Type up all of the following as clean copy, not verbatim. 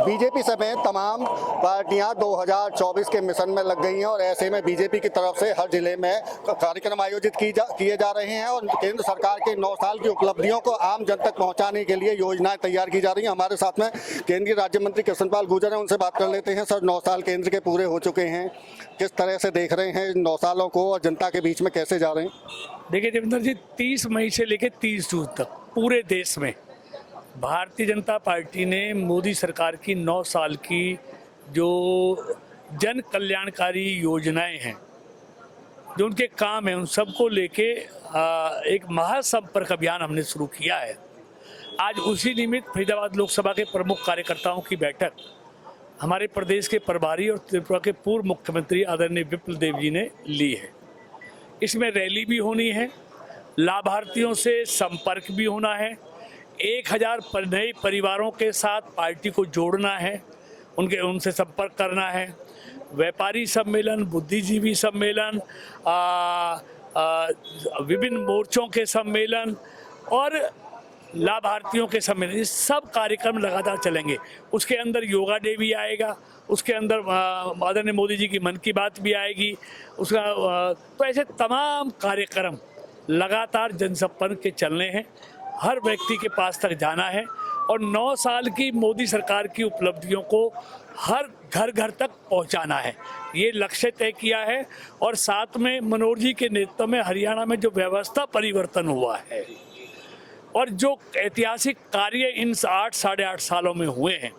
BJP समेत तमाम पार्टियां 2024 के मिशन में लग गई हैं और ऐसे में बीजेपी की तरफ से हर जिले में कार्यक्रम आयोजित किए जा रहे हैं और केंद्र सरकार के 9 साल की उपलब्धियों को आम जन तक पहुंचाने के लिए योजनाएं तैयार की जा रही हैं। हमारे साथ में केंद्रीय राज्य मंत्री कृष्णपाल गुर्जर हैं, उनसे बात कर लेते हैं। सर, 9 साल केंद्र के पूरे हो चुके हैं, किस तरह से देख रहे हैं 9 सालों को और जनता के बीच में कैसे जा रहे हैं? देखिए देवेंद्र जी, 30 मई से लेकर 30 जून तक पूरे देश में भारतीय जनता पार्टी ने मोदी सरकार की 9 साल की जो जन कल्याणकारी योजनाएं हैं, जो उनके काम हैं, उन सबको लेके एक महासंपर्क अभियान हमने शुरू किया है। आज उसी निमित्त फरीदाबाद लोकसभा के प्रमुख कार्यकर्ताओं की बैठक हमारे प्रदेश के प्रभारी और त्रिपुरा के पूर्व मुख्यमंत्री आदरणीय विप्ल देव जी ने ली है। इसमें रैली भी होनी है, लाभार्थियों से संपर्क भी होना है, 1000 नए परिवारों के साथ पार्टी को जोड़ना है, उनसे संपर्क करना है, व्यापारी सम्मेलन, बुद्धिजीवी सम्मेलन, विभिन्न मोर्चों के सम्मेलन और लाभार्थियों के सम्मेलन, ये सब कार्यक्रम लगातार चलेंगे। उसके अंदर योगा डे भी आएगा, उसके अंदर आदरणीय मोदी जी की मन की बात भी आएगी, तो ऐसे तमाम कार्यक्रम लगातार जनसंपर्क के चलने हैं, हर व्यक्ति के पास तक जाना है और 9 साल की मोदी सरकार की उपलब्धियों को हर घर घर तक पहुंचाना है, ये लक्ष्य तय किया है। और साथ में मनोहर जी के नेतृत्व में हरियाणा में जो व्यवस्था परिवर्तन हुआ है और जो ऐतिहासिक कार्य इन 8 सालों में हुए हैं,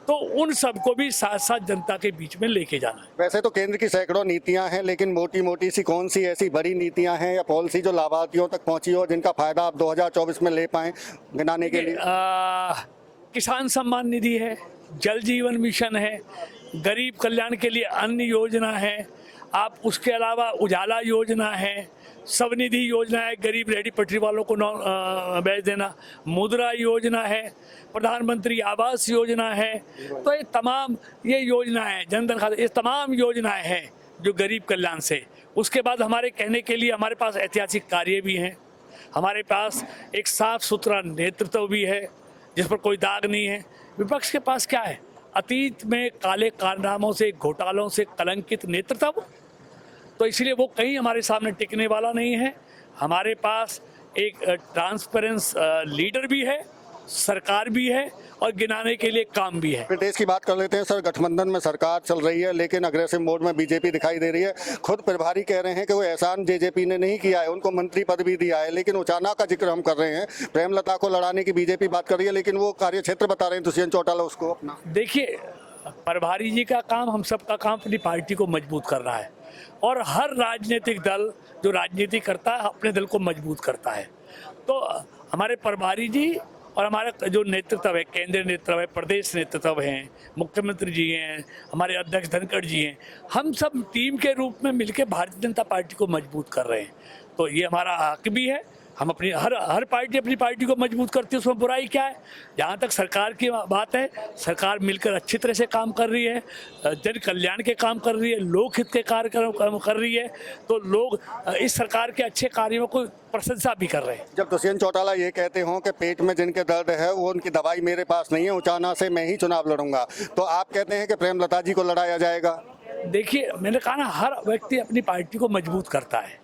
तो उन सबको भी साथ साथ जनता के बीच में लेके जाना है। वैसे तो केंद्र की सैकड़ों नीतियां हैं, लेकिन मोटी मोटी सी कौन सी ऐसी बड़ी नीतियां हैं या पॉलिसी जो लाभार्थियों तक पहुंची हो, जिनका फायदा आप 2024 में ले पाएं, गिनाने के लिए? किसान सम्मान निधि है, जल जीवन मिशन है, गरीब कल्याण के लिए अन्न योजना है, आप उसके अलावा उजाला योजना है, स्वनिधि योजना है, गरीब रेहड़ी पटरी वालों को बैच देना, मुद्रा योजना है, प्रधानमंत्री आवास योजना है। तो ये तमाम ये योजनाएं, जनधन खाता, ये तमाम योजनाएं हैं जो गरीब कल्याण से। उसके बाद हमारे कहने के लिए हमारे पास ऐतिहासिक कार्य भी हैं, हमारे पास एक साफ सुथरा नेतृत्व भी है जिस पर कोई दाग नहीं है। विपक्ष के पास क्या है? अतीत में काले कारनामों से, घोटालों से कलंकित नेतृत्व, तो इसलिए वो कहीं हमारे सामने टिकने वाला नहीं है। हमारे पास एक ट्रांसपेरेंस लीडर भी है, सरकार भी है और गिनाने के लिए काम भी है। प्रदेश की बात कर लेते हैं। सर, गठबंधन में सरकार चल रही है, लेकिन अग्रेसिव मोड में बीजेपी दिखाई दे रही है। खुद प्रभारी कह रहे हैं कि वो एहसान जेजेपी ने नहीं किया है, उनको मंत्री पद भी दिया है, लेकिन उचाना का जिक्र हम कर रहे हैं। प्रेमलता को लड़ाने की बीजेपी बात कर रही है, लेकिन वो कार्य क्षेत्र बता रहे हैं दुष्यंत चौटाला उसको अपना। देखिए, प्रभारी जी का काम, हम सब का काम अपनी पार्टी को मजबूत करना है और हर राजनीतिक दल जो राजनीति करता है अपने दल को मजबूत करता है। तो हमारे प्रभारी जी और हमारा जो नेतृत्व है, केंद्रीय नेतृत्व है, प्रदेश नेतृत्व हैं, मुख्यमंत्री जी हैं, हमारे अध्यक्ष धनखड़ जी हैं, हम सब टीम के रूप में मिलकर भारतीय जनता पार्टी को मजबूत कर रहे हैं। तो ये हमारा हक भी है, हम अपनी हर पार्टी अपनी पार्टी को मजबूत करती है, उसमें बुराई क्या है? जहाँ तक सरकार की बात है, सरकार मिलकर अच्छी तरह से काम कर रही है, जन कल्याण के काम कर रही है, लोकहित के कार्यक्रम कर रही है, तो लोग इस सरकार के अच्छे कार्यों को प्रशंसा भी कर रहे हैं। जब दुष्यंत चौटाला ये कहते हों कि पेट में जिनके दर्द है वो उनकी दवाई मेरे पास नहीं है, उचाना से मैं ही चुनाव लड़ूंगा, तो आप कहते हैं कि प्रेमलता जी को लड़ाया जाएगा? देखिए, मैंने कहा ना, हर व्यक्ति अपनी पार्टी को मजबूत करता है।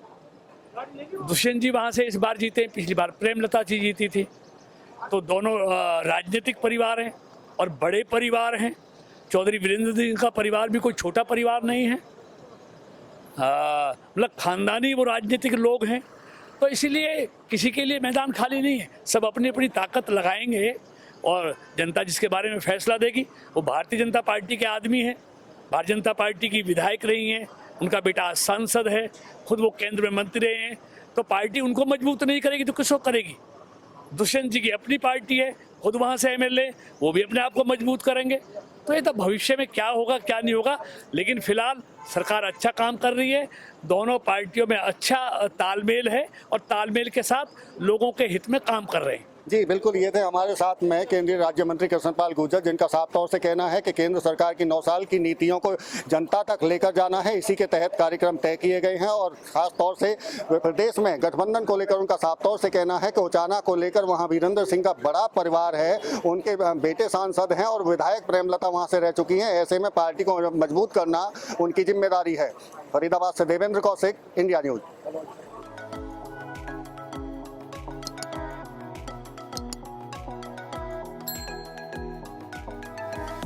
दुष्यंत जी वहाँ से इस बार जीते, पिछली बार प्रेमलता जी जीती थी, तो दोनों राजनीतिक परिवार हैं और बड़े परिवार हैं। चौधरी वीरेंद्र जी का परिवार भी कोई छोटा परिवार नहीं है, मतलब खानदानी वो राजनीतिक लोग हैं। तो इसीलिए किसी के लिए मैदान खाली नहीं है, सब अपनी अपनी ताकत लगाएंगे और जनता जिसके बारे में फैसला देगी वो भारतीय जनता पार्टी के आदमी हैं, भारतीय जनता पार्टी की विधायक रही हैं, उनका बेटा सांसद है, खुद वो केंद्र में मंत्री रहे हैं। तो पार्टी उनको मजबूत नहीं करेगी तो किसको करेगी? दुष्यंत जी की अपनी पार्टी है, खुद वहाँ से एमएलए, वो भी अपने आप को मजबूत करेंगे। तो ये तो भविष्य में क्या होगा क्या नहीं होगा, लेकिन फिलहाल सरकार अच्छा काम कर रही है, दोनों पार्टियों में अच्छा तालमेल है और तालमेल के साथ लोगों के हित में काम कर रहे हैं। जी बिल्कुल, ये थे हमारे साथ में केंद्रीय राज्य मंत्री कृष्णपाल गुर्जर, जिनका साफ तौर से कहना है कि केंद्र सरकार की 9 साल की नीतियों को जनता तक लेकर जाना है। इसी के तहत कार्यक्रम तय किए गए हैं और खास तौर से प्रदेश में गठबंधन को लेकर उनका साफ तौर से कहना है कि उचाना को लेकर वहां वीरेंद्र सिंह का बड़ा परिवार परिवार है, उनके बेटे सांसद हैं और विधायक प्रेमलता वहां से रह चुकी हैं। ऐसे में पार्टी को मजबूत करना उनकी जिम्मेदारी है। फरीदाबाद से देवेंद्र कौशिक, इंडिया न्यूज।